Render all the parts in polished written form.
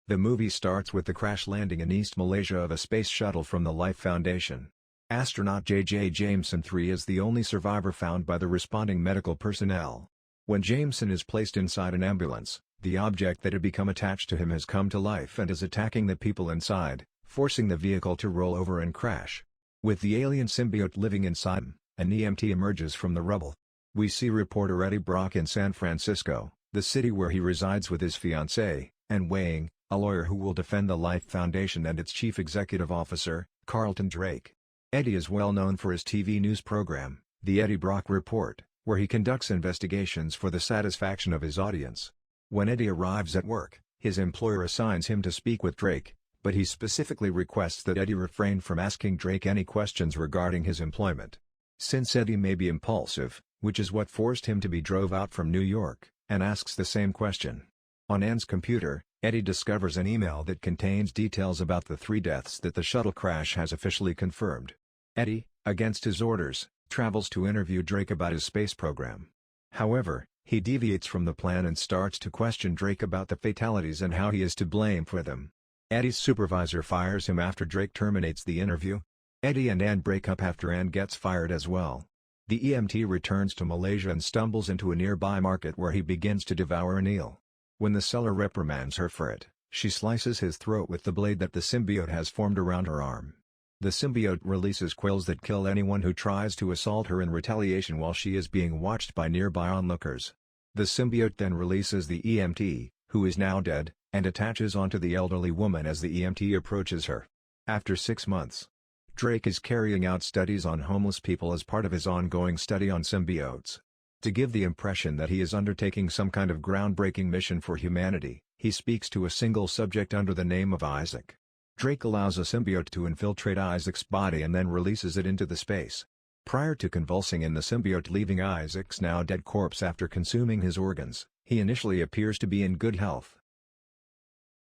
The movie starts with the crash landing in East Malaysia of a space shuttle from the Life Foundation. Astronaut J.J. Jameson III is the only survivor found by the responding medical personnel. When Jameson is placed inside an ambulance, the object that had become attached to him has come to life and is attacking the people inside, forcing the vehicle to roll over and crash. With the alien symbiote living inside him, an EMT emerges from the rubble. We see reporter Eddie Brock in San Francisco, the city where he resides with his fiancée, and Wang, a lawyer who will defend the Life Foundation and its chief executive officer, Carlton Drake. Eddie is well known for his TV news program, The Eddie Brock Report, where he conducts investigations for the satisfaction of his audience. When Eddie arrives at work, his employer assigns him to speak with Drake, but he specifically requests that Eddie refrain from asking Drake any questions regarding his employment. Since Eddie may be impulsive, which is what forced him to be drove out from New York, and asks the same question. On Anne's computer, Eddie discovers an email that contains details about the 3 deaths that the shuttle crash has officially confirmed. Eddie, against his orders, travels to interview Drake about his space program. However, he deviates from the plan and starts to question Drake about the fatalities and how he is to blame for them. Eddie's supervisor fires him after Drake terminates the interview. Eddie and Anne break up after Anne gets fired as well. The EMT returns to Malaysia and stumbles into a nearby market where he begins to devour an eel. When the seller reprimands her for it, she slices his throat with the blade that the symbiote has formed around her arm. The symbiote releases quills that kill anyone who tries to assault her in retaliation while she is being watched by nearby onlookers. The symbiote then releases the EMT, who is now dead, and attaches onto the elderly woman as the EMT approaches her. After 6 months, Drake is carrying out studies on homeless people as part of his ongoing study on symbiotes. To give the impression that he is undertaking some kind of groundbreaking mission for humanity, he speaks to a single subject under the name of Isaac. Drake allows a symbiote to infiltrate Isaac's body and then releases it into the space. Prior to convulsing in the symbiote leaving Isaac's now dead corpse after consuming his organs, he initially appears to be in good health.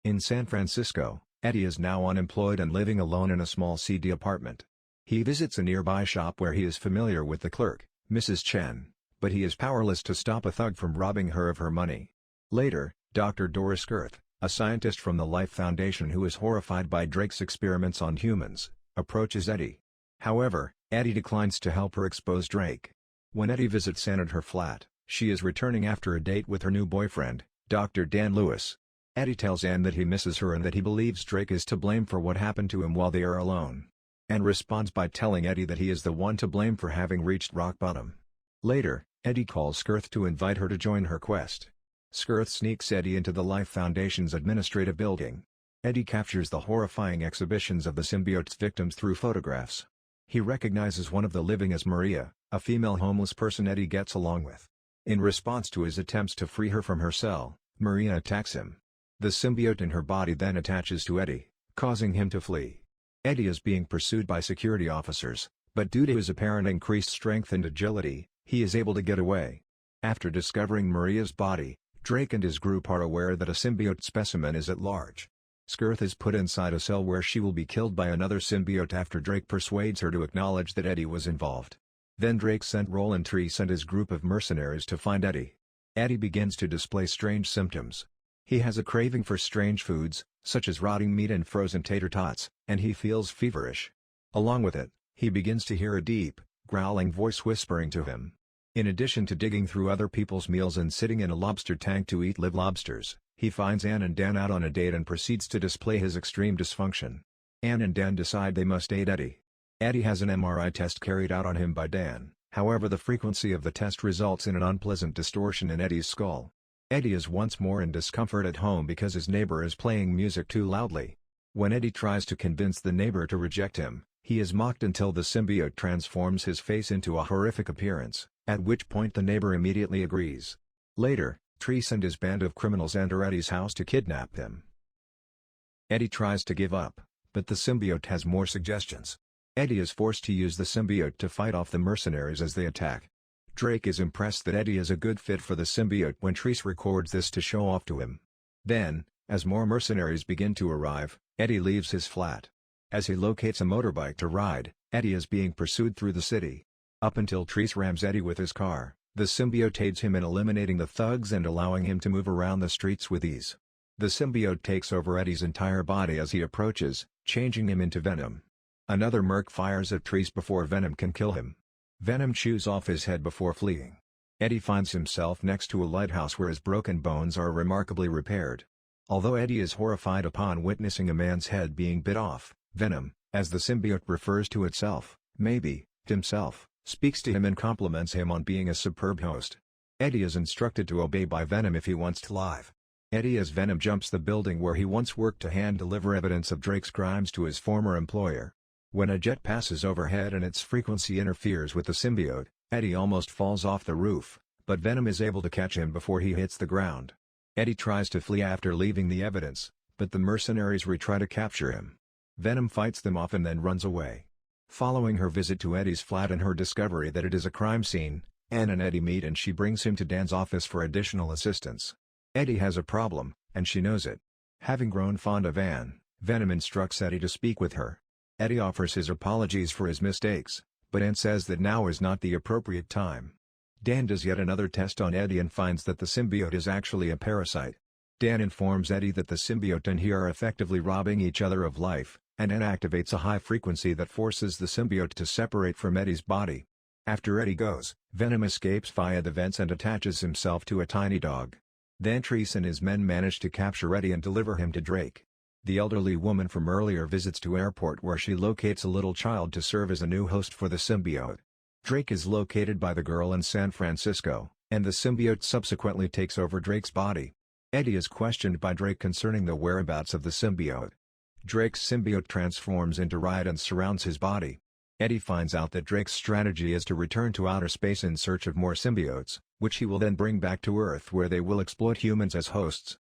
In San Francisco, Eddie is now unemployed and living alone in a small seedy apartment. He visits a nearby shop where he is familiar with the clerk, Mrs. Chen, but he is powerless to stop a thug from robbing her of her money. Later, Dr. Dora Skirth, a scientist from the Life Foundation who is horrified by Drake's experiments on humans, approaches Eddie. However, Eddie declines to help her expose Drake. When Eddie visits Anne at her flat, she is returning after a date with her new boyfriend, Dr. Dan Lewis. Eddie tells Anne that he misses her and that he believes Drake is to blame for what happened to him while they are alone. Anne responds by telling Eddie that he is the one to blame for having reached rock bottom. Later, Eddie calls Skirth to invite her to join her quest. Skirth sneaks Eddie into the Life Foundation's administrative building. Eddie captures the horrifying exhibitions of the symbiote's victims through photographs. He recognizes one of the living as Maria, a female homeless person Eddie gets along with. In response to his attempts to free her from her cell, Maria attacks him. The symbiote in her body then attaches to Eddie, causing him to flee. Eddie is being pursued by security officers, but due to his apparent increased strength and agility, he is able to get away. After discovering Maria's body, Drake and his group are aware that a symbiote specimen is at large. Skirth is put inside a cell where she will be killed by another symbiote after Drake persuades her to acknowledge that Eddie was involved. Then Drake sent Roland Treese and his group of mercenaries to find Eddie. Eddie begins to display strange symptoms. He has a craving for strange foods, such as rotting meat and frozen tater tots, and he feels feverish. Along with it, he begins to hear a deep, growling voice whispering to him. In addition to digging through other people's meals and sitting in a lobster tank to eat live lobsters, he finds Anne and Dan out on a date and proceeds to display his extreme dysfunction. Anne and Dan decide they must aid Eddie. Eddie has an MRI test carried out on him by Dan, however the frequency of the test results in an unpleasant distortion in Eddie's skull. Eddie is once more in discomfort at home because his neighbor is playing music too loudly. When Eddie tries to convince the neighbor to reject him, he is mocked until the symbiote transforms his face into a horrific appearance, at which point the neighbor immediately agrees. Later, Treese and his band of criminals enter Eddie's house to kidnap him. Eddie tries to give up, but the symbiote has more suggestions. Eddie is forced to use the symbiote to fight off the mercenaries as they attack. Drake is impressed that Eddie is a good fit for the symbiote when Treese records this to show off to him. Then, as more mercenaries begin to arrive, Eddie leaves his flat. As he locates a motorbike to ride, Eddie is being pursued through the city. Up until Treese rams Eddie with his car, the symbiote aids him in eliminating the thugs and allowing him to move around the streets with ease. The symbiote takes over Eddie's entire body as he approaches, changing him into Venom. Another merc fires at Trees before Venom can kill him. Venom chews off his head before fleeing. Eddie finds himself next to a lighthouse where his broken bones are remarkably repaired. Although Eddie is horrified upon witnessing a man's head being bit off, Venom, as the symbiote refers to itself, maybe, himself, speaks to him and compliments him on being a superb host. Eddie is instructed to obey by Venom if he wants to live. Eddie as Venom jumps the building where he once worked to hand-deliver evidence of Drake's crimes to his former employer. When a jet passes overhead and its frequency interferes with the symbiote, Eddie almost falls off the roof, but Venom is able to catch him before he hits the ground. Eddie tries to flee after leaving the evidence, but the mercenaries retry to capture him. Venom fights them off and then runs away. Following her visit to Eddie's flat and her discovery that it is a crime scene, Anne and Eddie meet and she brings him to Dan's office for additional assistance. Eddie has a problem, and she knows it. Having grown fond of Anne, Venom instructs Eddie to speak with her. Eddie offers his apologies for his mistakes, but Anne says that now is not the appropriate time. Dan does yet another test on Eddie and finds that the symbiote is actually a parasite. Dan informs Eddie that the symbiote and he are effectively robbing each other of life, and Anne activates a high frequency that forces the symbiote to separate from Eddie's body. After Eddie goes, Venom escapes via the vents and attaches himself to a tiny dog. Then Treese and his men manage to capture Eddie and deliver him to Drake. The elderly woman from earlier visits to airport where she locates a little child to serve as a new host for the symbiote. Drake is located by the girl in San Francisco, and the symbiote subsequently takes over Drake's body. Eddie is questioned by Drake concerning the whereabouts of the symbiote. Drake's symbiote transforms into Riot and surrounds his body. Eddie finds out that Drake's strategy is to return to outer space in search of more symbiotes, which he will then bring back to Earth where they will exploit humans as hosts.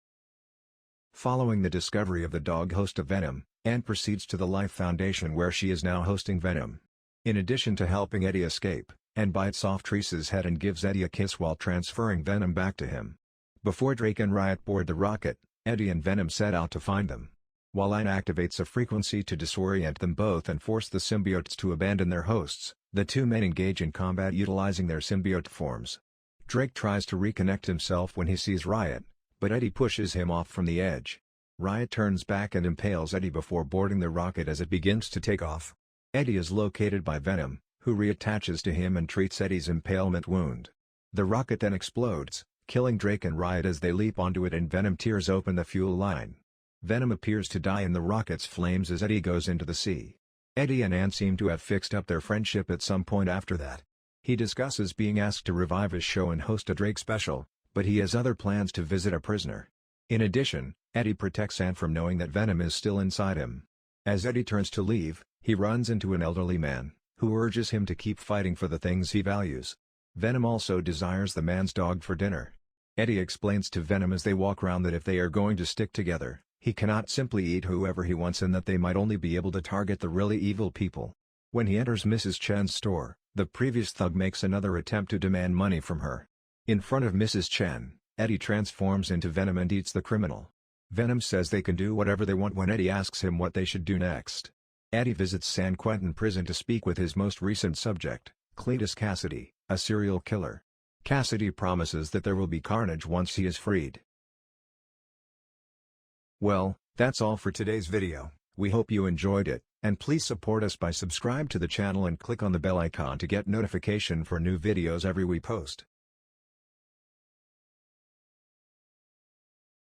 Following the discovery of the dog host of Venom, Anne proceeds to the Life Foundation where she is now hosting Venom. In addition to helping Eddie escape, Anne bites off Treese's head and gives Eddie a kiss while transferring Venom back to him. Before Drake and Riot board the rocket, Eddie and Venom set out to find them. While Anne activates a frequency to disorient them both and force the symbiotes to abandon their hosts, the two men engage in combat utilizing their symbiote forms. Drake tries to reconnect himself when he sees Riot, but Eddie pushes him off from the edge. Riot turns back and impales Eddie before boarding the rocket as it begins to take off. Eddie is located by Venom, who reattaches to him and treats Eddie's impalement wound. The rocket then explodes, killing Drake and Riot as they leap onto it and Venom tears open the fuel line. Venom appears to die in the rocket's flames as Eddie goes into the sea. Eddie and Anne seem to have fixed up their friendship at some point after that. He discusses being asked to revive his show and host a Drake special, but he has other plans to visit a prisoner. In addition, Eddie protects Anne from knowing that Venom is still inside him. As Eddie turns to leave, he runs into an elderly man, who urges him to keep fighting for the things he values. Venom also desires the man's dog for dinner. Eddie explains to Venom as they walk around that if they are going to stick together, he cannot simply eat whoever he wants and that they might only be able to target the really evil people. When he enters Mrs. Chen's store, the previous thug makes another attempt to demand money from her. In front of Mrs. Chen, Eddie transforms into Venom and eats the criminal. Venom says they can do whatever they want when Eddie asks him what they should do next. Eddie visits San Quentin prison to speak with his most recent subject, Cletus Cassidy, a serial killer. Cassidy promises that there will be carnage once he is freed. Well, that's all for today's video. We hope you enjoyed it, and please support us by subscribe to the channel and click on the bell icon to get notification for new videos every we post.